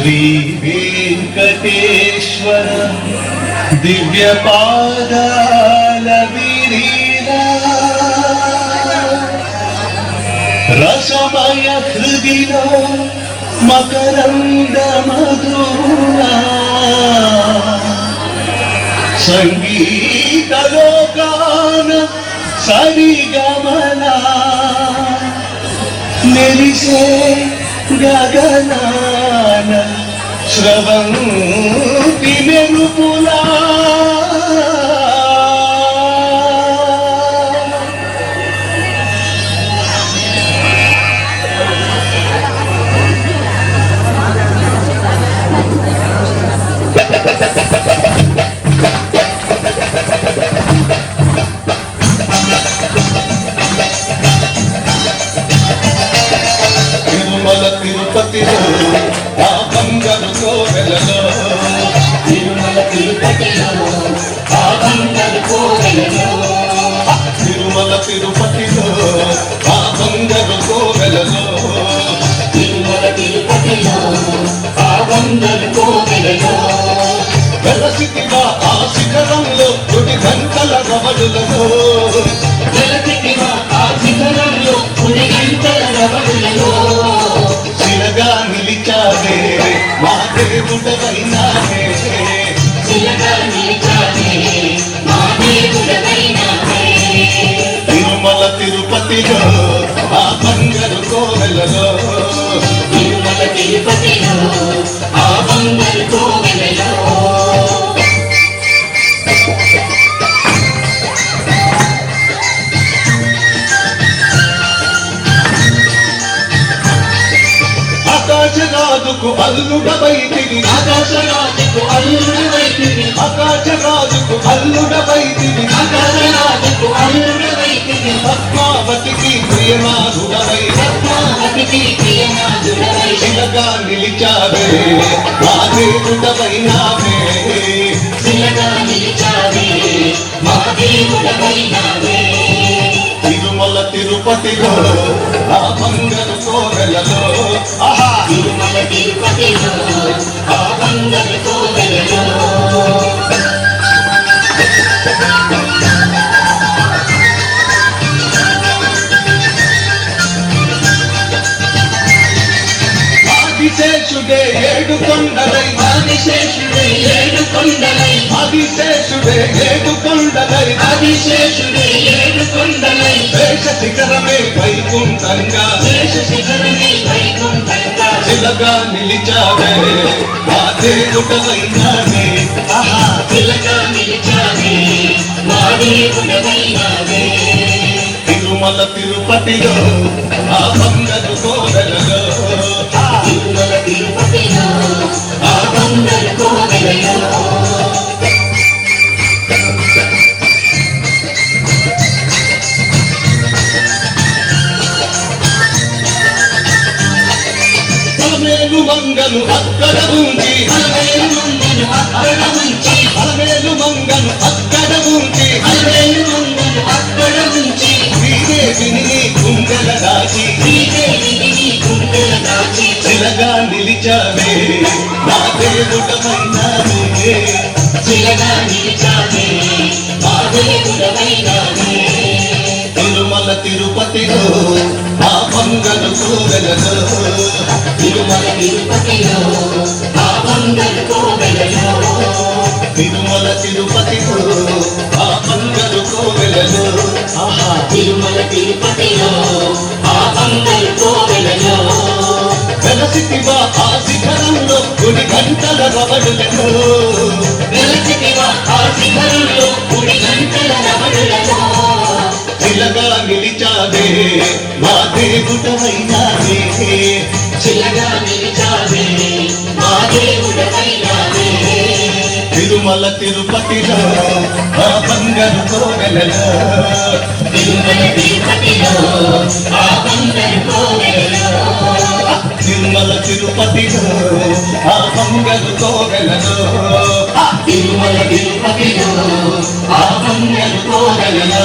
శ్రీ వెంకటేశ్వర దివ్య పాదాల విరీరా రసమయ హృదిలో మకరంద మధురా సంగీత లోకాన సరిగమన మెరిసే గగనాన స్రవంతి మెరుపులా తిరుపతిలో ఆ బంగారు కోవెలలో తిరుమల తిరుపతిలో ఆ బంగారు కోవెలలో తిరుమల తిరుపతిలో ఆ బంగారు కోవెలలో తిరుమల తిరుపతిలో ఆ బంగారు కోవెలలో వెలసితిగా ఆ శిఖరంలో కొడి గంటల రవడులలో వెలసితిగా ఆ శిఖరంలో కొడి గంటల రవడులలో శిలగా నిలిచావే మా దేవుడవైనావే శిలగా నిలిచావే మా దేవుడవైనావే తిరుమల తిరుపతిలో ఆ బంగారు కోవెలలో తిరుమల తిరుపతిలో ఆ బంగారు కోవెలలో ఆకాశరాజుకు అల్లుడవైతివి ఆకాశరాజుకు అల్లుడవైతివి ఆకాశరాజుకు అల్లుడవైతివి ఆకాశరాజుకు అల్లుడవైతివి పద్మావతికి ప్రియనాథుడవై పద్మావతికి ప్రియనాథుడవై శిలగా నిలిచావే మా దేవుడవైనావే శిలగా నిలిచావే మా దేవుడవైనావే తిరుమల తిరుపతిలో ఆ బంగారు కోవెలలో ఆహా తిరుమల తిరుపతిలో ఆ బంగారు కోవెలలో ఆదిశేషుడే ఏడు కొండలై ఆదిశేషుడే ఏడు కొండలై ఆదిశేషుడే ఏడు కొండలై ఆదిశేషుడే ఏడు కొండలై శేష శిఖరమే వైకుంఠంగా శేష శిఖరమే వైకుంఠంగా శిలగా నిలిచావే మా దేవుడవైనావే ఆహా శిలగా నిలిచావే మా దేవుడవైనావే తిరుమల తిరుపతిలో ఆ బంగారు కోవెలలో తిరుమల తిరుపతిలో ఆ బంగారు కోవెలలో అలమేలు మంగను అక్కడ ఉంచి అలవేలు మంగను అక్కడ ఉంచి అలమేలు మంగను అక్కడ ఉంచి అలవేలు మంగను అక్కడ ఉంచి శ్రీదేవిని నీ గుండెల దాచి శ్రీదేవిని నీ గుండెల దాచి శిలగా నిలిచావే మా దేవుడవైనావే శిలగా నిలిచావే మా దేవుడవైనావే తిరుమల తిరుపతిలో ఆ బంగారు కోవెలలో తిరుమల తిరుపతిలో ఆ బంగారు కోవెలలో తిరుమల తిరుపతిలో ఆ బంగారు కోవెలలో ఆహా తిరుమల తిరుపతిలో ఆ బంగారు కోవెలలో వెలసితివా ఆ శిఖరంలో గుడి గంటల రవడులలో వెలసితివా ఆ శిఖరంలో గుడి గంటల రవడులలో శిలగా నిలిచావే మా దేవుడవైనావే శిలగా నిలిచావే మా దేవుడవైనావే తిరుమల తిరుపతిలో ఆ బంగారు కోవెలలో తిరుమల తిరుపతిలో ఆ బంగారు కోవెలలో తిరుమల తిరుపతిలో ఆ బంగారు కోవెలలో తిరుమల తిరుపతిలో ఆ బంగారు కోవెలలో